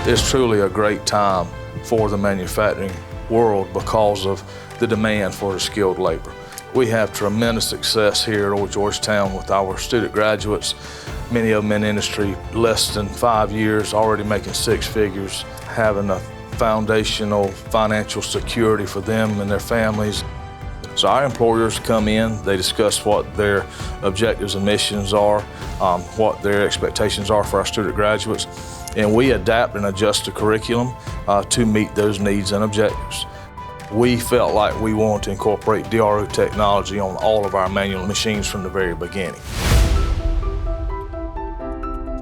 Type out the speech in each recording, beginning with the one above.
It's truly a great time for the manufacturing world because of the demand for the skilled labor. We have tremendous success here at Horry Georgetown with our student graduates, many of them in industry less than 5 years, already making six figures, having a foundational financial security for them and their families. So our employers come in, they discuss what their objectives and missions are, what their expectations are for our student graduates, and we adapt and adjust the curriculum to meet those needs and objectives. We felt like we wanted to incorporate DRO technology on all of our manual machines from the very beginning.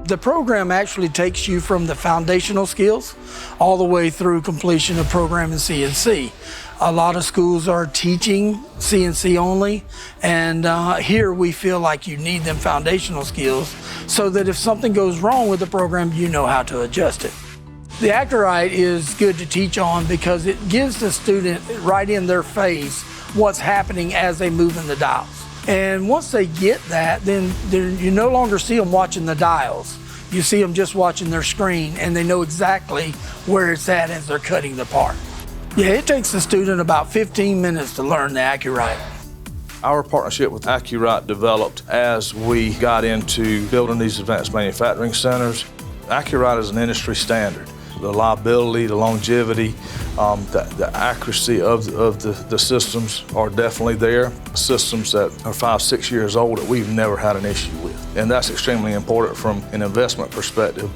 The program actually takes you from the foundational skills all the way through completion of programming CNC. A lot of schools are teaching CNC only, and here we feel like you need them foundational skills so that if something goes wrong with the program, you know how to adjust it. The ACER-RITE is good to teach on because it gives the student right in their face what's happening as they move in the dials. And once they get that, then you no longer see them watching the dials. You see them just watching their screen, and they know exactly where it's at as they're cutting the part. Yeah, it takes the student about 15 minutes to learn the ACER-RITE. Our partnership with ACU-RITE developed as we got into building these advanced manufacturing centers. ACU-RITE is an industry standard. The reliability, the longevity, the accuracy of the systems are definitely there. Systems that are 5, 6 years old that we've never had an issue with. And that's extremely important from an investment perspective.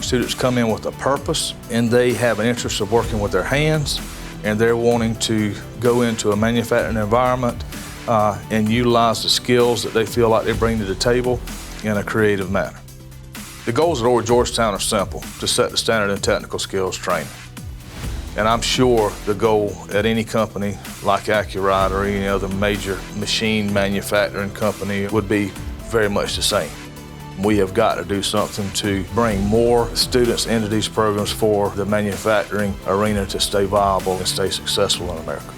Students come in with a purpose and they have an interest of working with their hands, and they're wanting to go into a manufacturing environment and utilize the skills that they feel like they bring to the table in a creative manner. The goals at Horry Georgetown are simple: to set the standard in technical skills training. And I'm sure the goal at any company like ACU-RITE or any other major machine manufacturing company would be very much the same. We have got to do something to bring more students into these programs for the manufacturing arena to stay viable and stay successful in America.